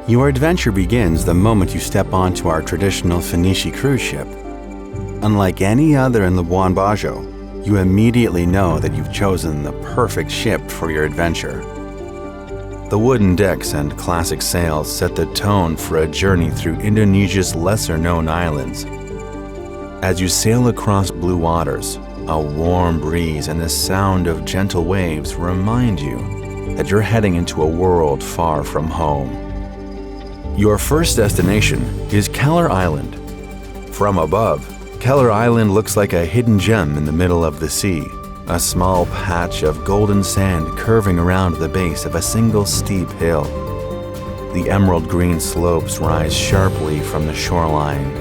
Your adventure begins the moment you step onto our traditional Phinisi cruise ship. Unlike any other in Labuan Bajo, you immediately know that you've chosen the perfect ship for your adventure. The wooden decks and classic sails set the tone for a journey through Indonesia's lesser-known islands. As you sail across blue waters, a warm breeze and the sound of gentle waves remind you that you're heading into a world far from home. Your first destination is Keller Island. From above, Keller Island looks like a hidden gem in the middle of the sea, a small patch of golden sand curving around the base of a single steep hill. The emerald green slopes rise sharply from the shoreline,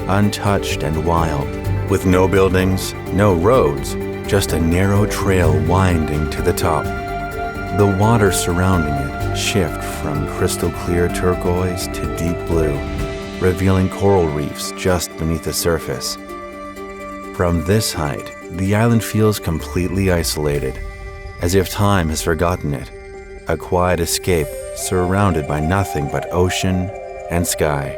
untouched and wild, with no buildings, no roads, just a narrow trail winding to the top. The water surrounding it shift from crystal clear turquoise to deep blue, revealing coral reefs just beneath the surface. From this height, the island feels completely isolated, as if time has forgotten it, a quiet escape surrounded by nothing but ocean and sky.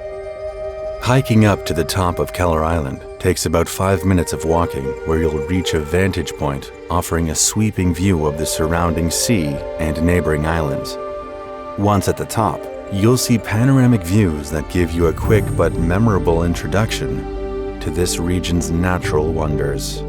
Hiking up to the top of Keller Island takes about 5 minutes of walking, where you'll reach a vantage point offering a sweeping view of the surrounding sea and neighboring islands. Once at the top, you'll see panoramic views that give you a quick but memorable introduction to this region's natural wonders.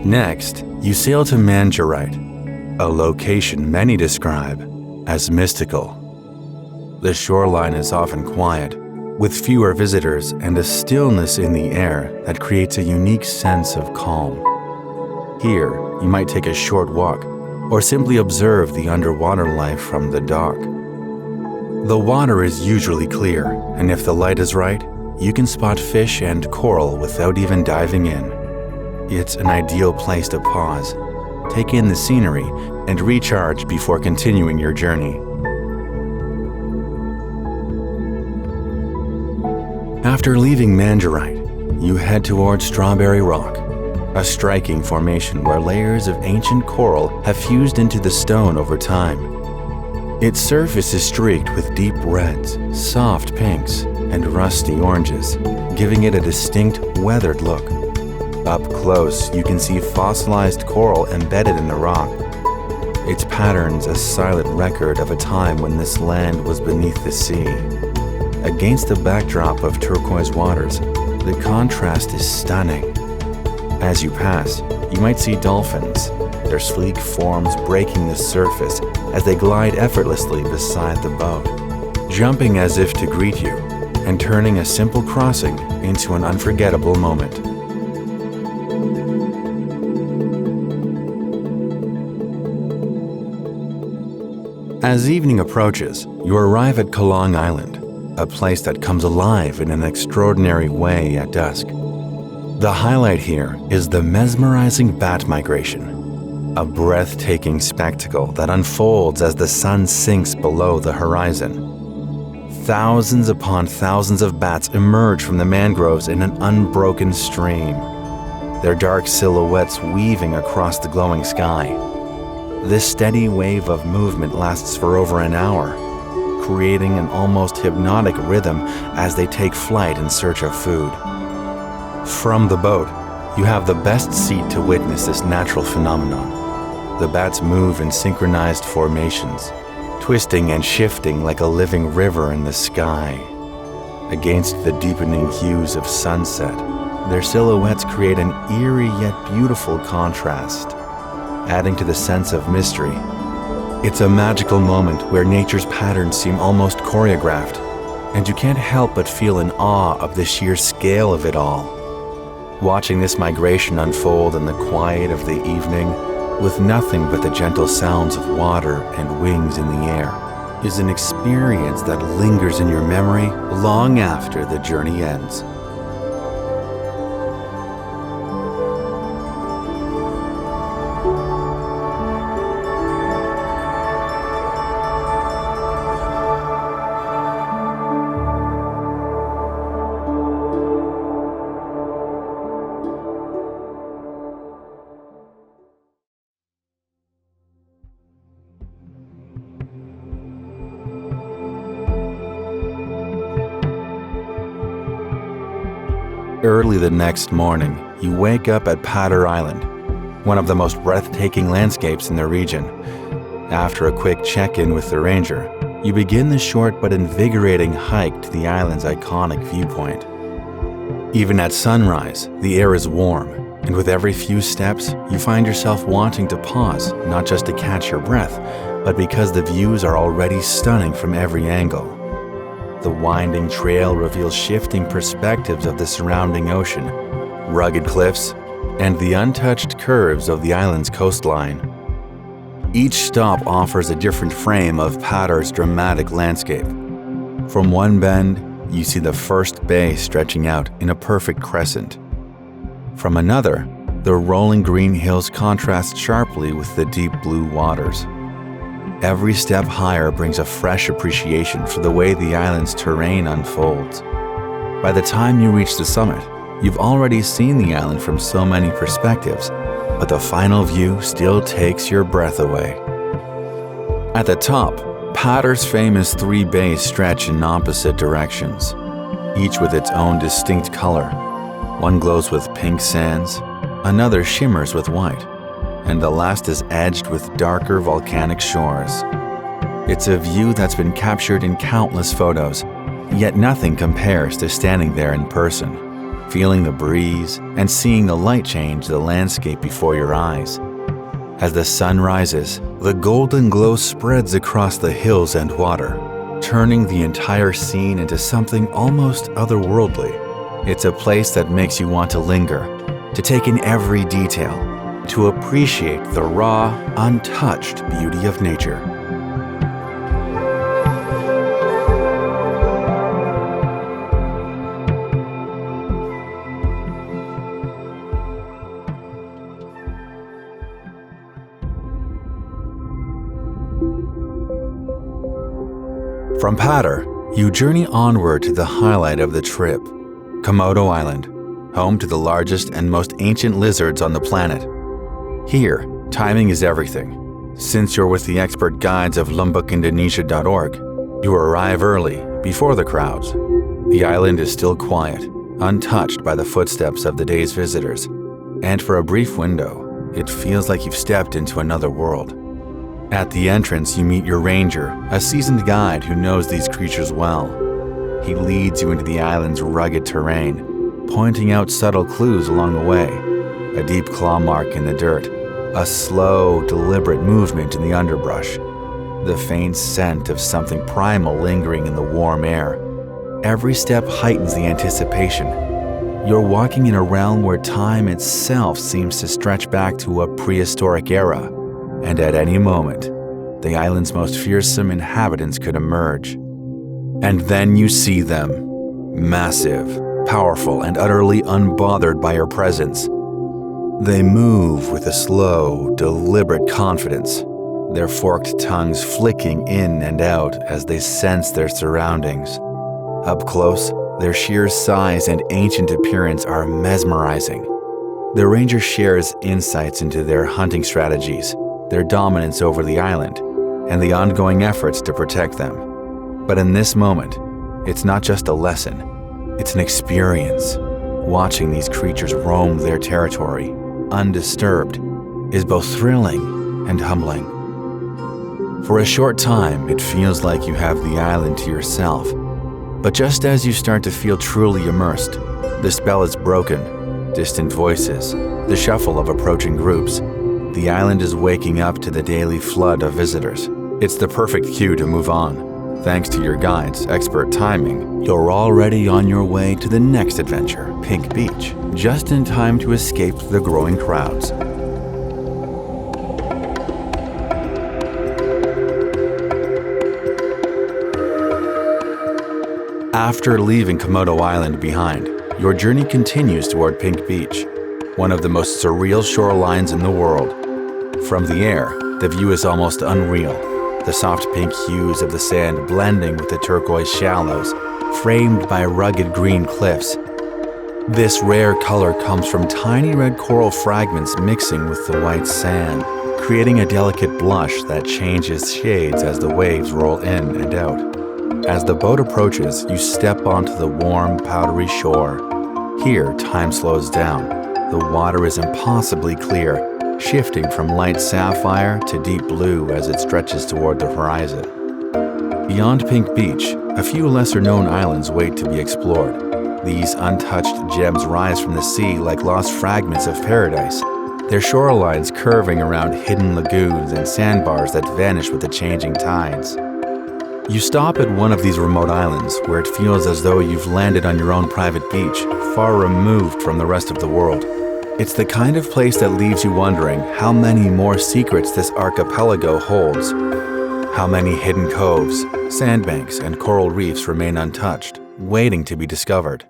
Next, you sail to Manta-ray, a location many describe as mystical. The shoreline is often quiet, with fewer visitors and a stillness in the air that creates a unique sense of calm. Here, you might take a short walk or simply observe the underwater life from the dock. The water is usually clear, and if the light is right, you can spot fish and coral without even diving in. It's an ideal place to pause, take in the scenery, and recharge before continuing your journey. After leaving Manta-ray, you head towards Strawberry Rock, a striking formation where layers of ancient coral have fused into the stone over time. Its surface is streaked with deep reds, soft pinks, and rusty oranges, giving it a distinct weathered look. Up close, you can see fossilized coral embedded in the rock, its patterns a silent record of a time when this land was beneath the sea. Against the backdrop of turquoise waters, the contrast is stunning. As you pass, you might see dolphins, their sleek forms breaking the surface as they glide effortlessly beside the boat, jumping as if to greet you and turning a simple crossing into an unforgettable moment. As evening approaches, you arrive at Kalong Island, a place that comes alive in an extraordinary way at dusk. The highlight here is the mesmerizing bat migration, a breathtaking spectacle that unfolds as the sun sinks below the horizon. Thousands upon thousands of bats emerge from the mangroves in an unbroken stream, their dark silhouettes weaving across the glowing sky. This steady wave of movement lasts for over an hour, creating an almost hypnotic rhythm as they take flight in search of food. From the boat, you have the best seat to witness this natural phenomenon. The bats move in synchronized formations, twisting and shifting like a living river in the sky. Against the deepening hues of sunset, their silhouettes create an eerie yet beautiful contrast, adding to the sense of mystery. It's a magical moment where nature's patterns seem almost choreographed, and you can't help but feel in awe of the sheer scale of it all. Watching this migration unfold in the quiet of the evening, with nothing but the gentle sounds of water and wings in the air, is an experience that lingers in your memory long after the journey ends. Early the next morning, you wake up at Padar Island, one of the most breathtaking landscapes in the region. After a quick check-in with the ranger, you begin the short but invigorating hike to the island's iconic viewpoint. Even at sunrise, the air is warm, and with every few steps, you find yourself wanting to pause, not just to catch your breath, but because the views are already stunning from every angle. The winding trail reveals shifting perspectives of the surrounding ocean, rugged cliffs, and the untouched curves of the island's coastline. Each stop offers a different frame of Padar's dramatic landscape. From one bend, you see the first bay stretching out in a perfect crescent. From another, the rolling green hills contrast sharply with the deep blue waters. Every step higher brings a fresh appreciation for the way the island's terrain unfolds. By the time you reach the summit, you've already seen the island from so many perspectives, but the final view still takes your breath away. At the top, Padar's famous 3 bays stretch in opposite directions, each with its own distinct color. One glows with pink sands, another shimmers with white, and the last is edged with darker volcanic shores. It's a view that's been captured in countless photos, yet nothing compares to standing there in person, feeling the breeze and seeing the light change the landscape before your eyes. As the sun rises, the golden glow spreads across the hills and water, turning the entire scene into something almost otherworldly. It's a place that makes you want to linger, to take in every detail, to appreciate the raw, untouched beauty of nature. From Padar, you journey onward to the highlight of the trip, Komodo Island, home to the largest and most ancient lizards on the planet. Here, timing is everything. Since you're with the expert guides of Lombok-Indonesia.org, you arrive early, before the crowds. The island is still quiet, untouched by the footsteps of the day's visitors, and for a brief window, it feels like you've stepped into another world. At the entrance, you meet your ranger, a seasoned guide who knows these creatures well. He leads you into the island's rugged terrain, pointing out subtle clues along the way. A deep claw mark in the dirt, a slow, deliberate movement in the underbrush, the faint scent of something primal lingering in the warm air. Every step heightens the anticipation. You're walking in a realm where time itself seems to stretch back to a prehistoric era, and at any moment, the island's most fearsome inhabitants could emerge. And then you see them, massive, powerful, and utterly unbothered by your presence. They move with a slow, deliberate confidence, their forked tongues flicking in and out as they sense their surroundings. Up close, their sheer size and ancient appearance are mesmerizing. The ranger shares insights into their hunting strategies, their dominance over the island, and the ongoing efforts to protect them. But in this moment, it's not just a lesson, it's an experience. Watching these creatures roam their territory, undisturbed, is both thrilling and humbling. For a short time, it feels like you have the island to yourself. But just as you start to feel truly immersed, the spell is broken. Distant voices, the shuffle of approaching groups. The island is waking up to the daily flood of visitors. It's the perfect cue to move on. Thanks to your guide's expert timing, you're already on your way to the next adventure, Pink Beach, just in time to escape the growing crowds. After leaving Komodo Island behind, your journey continues toward Pink Beach, one of the most surreal shorelines in the world. From the air, the view is almost unreal. The soft pink hues of the sand blending with the turquoise shallows, framed by rugged green cliffs. This rare color comes from tiny red coral fragments mixing with the white sand, creating a delicate blush that changes shades as the waves roll in and out. As the boat approaches, you step onto the warm, powdery shore. Here, time slows down. The water is impossibly clear, shifting from light sapphire to deep blue as it stretches toward the horizon. Beyond Pink Beach, a few lesser-known islands wait to be explored. These untouched gems rise from the sea like lost fragments of paradise, their shorelines curving around hidden lagoons and sandbars that vanish with the changing tides. You stop at one of these remote islands where it feels as though you've landed on your own private beach, far removed from the rest of the world. It's the kind of place that leaves you wondering how many more secrets this archipelago holds. How many hidden coves, sandbanks, and coral reefs remain untouched, waiting to be discovered.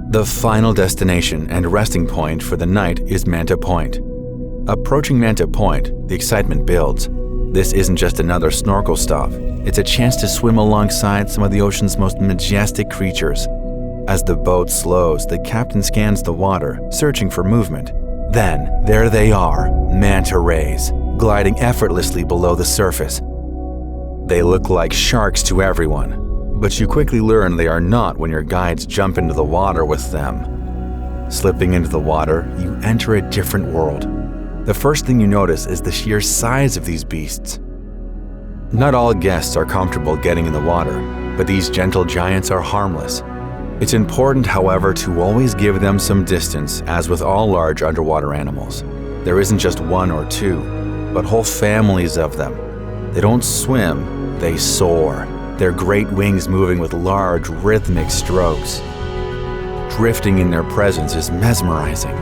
The final destination and resting point for the night is Manta Point. Approaching Manta Point, the excitement builds. This isn't just another snorkel stop. It's a chance to swim alongside some of the ocean's most majestic creatures. As the boat slows, the captain scans the water, searching for movement. Then, there they are, manta-rays, gliding effortlessly below the surface. They look like sharks to everyone, but you quickly learn they are not when your guides jump into the water with them. Slipping into the water, you enter a different world. The first thing you notice is the sheer size of these beasts. Not all guests are comfortable getting in the water, but these gentle giants are harmless. It's important, however, to always give them some distance, as with all large underwater animals. There isn't just one or two, but whole families of them. They don't swim, they soar, their great wings moving with large, rhythmic strokes. Drifting in their presence is mesmerizing.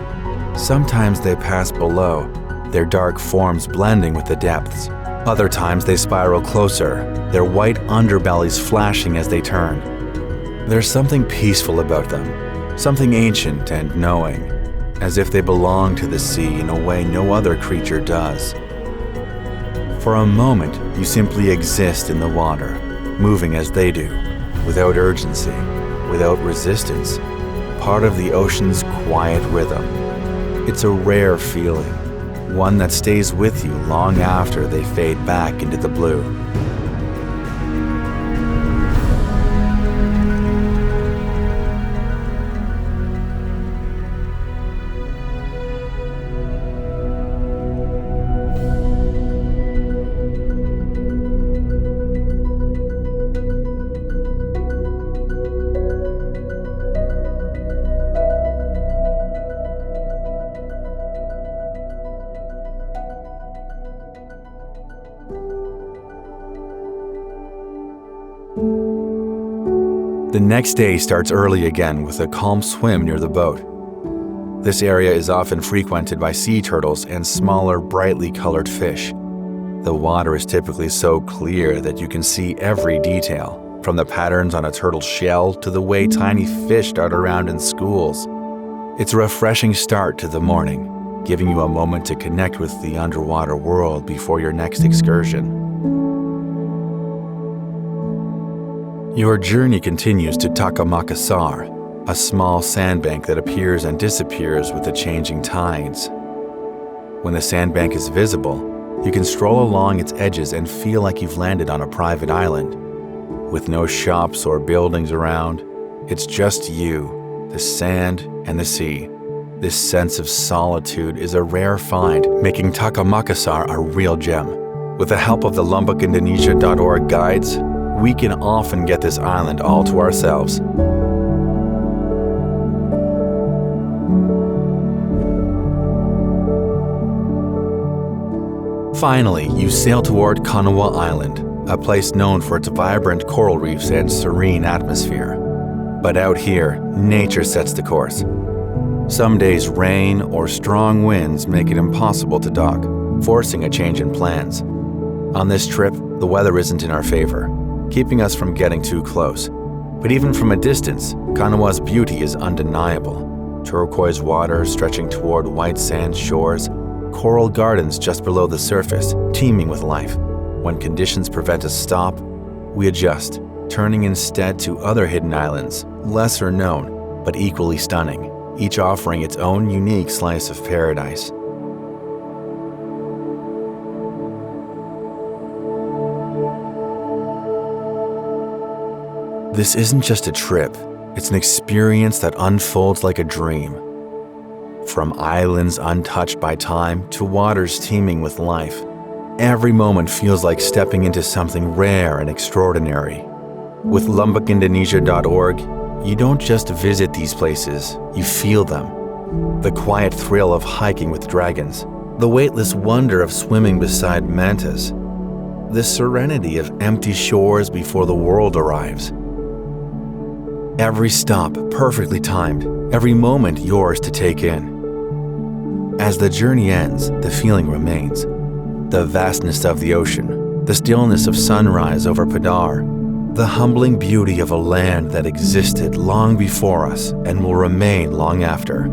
Sometimes they pass below, their dark forms blending with the depths. Other times they spiral closer, their white underbellies flashing as they turn. There's something peaceful about them, something ancient and knowing, as if they belong to the sea in a way no other creature does. For a moment, you simply exist in the water, moving as they do, without urgency, without resistance, part of the ocean's quiet rhythm. It's a rare feeling, one that stays with you long after they fade back into the blue. The next day starts early again with a calm swim near the boat. This area is often frequented by sea turtles and smaller, brightly colored fish. The water is typically so clear that you can see every detail, from the patterns on a turtle's shell to the way tiny fish dart around in schools. It's a refreshing start to the morning, giving you a moment to connect with the underwater world before your next excursion. Your journey continues to Taka, Makassar, a small sandbank that appears and disappears with the changing tides. When the sandbank is visible, you can stroll along its edges and feel like you've landed on a private island. With no shops or buildings around, it's just you, the sand, and the sea. This sense of solitude is a rare find, making Taka, Makassar a real gem. With the help of the Lombok-Indonesia.org guides, we can often get this island all to ourselves. Finally, you sail toward Kanawa Island, a place known for its vibrant coral reefs and serene atmosphere. But out here, nature sets the course. Some days rain or strong winds make it impossible to dock, forcing a change in plans. On this trip, the weather isn't in our favor, keeping us from getting too close. But even from a distance, Kanawa's beauty is undeniable. Turquoise water stretching toward white sand shores, coral gardens just below the surface, teeming with life. When conditions prevent a stop, we adjust, turning instead to other hidden islands, lesser known, but equally stunning, each offering its own unique slice of paradise. This isn't just a trip, it's an experience that unfolds like a dream. From islands untouched by time to waters teeming with life, every moment feels like stepping into something rare and extraordinary. With Lombok-Indonesia.org, you don't just visit these places, you feel them. The quiet thrill of hiking with dragons, the weightless wonder of swimming beside mantas, the serenity of empty shores before the world arrives. Every stop perfectly timed, every moment yours to take in. As the journey ends, the feeling remains. The vastness of the ocean, the stillness of sunrise over Padar, the humbling beauty of a land that existed long before us and will remain long after.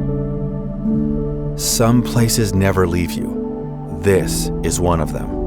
Some places never leave you. This is one of them.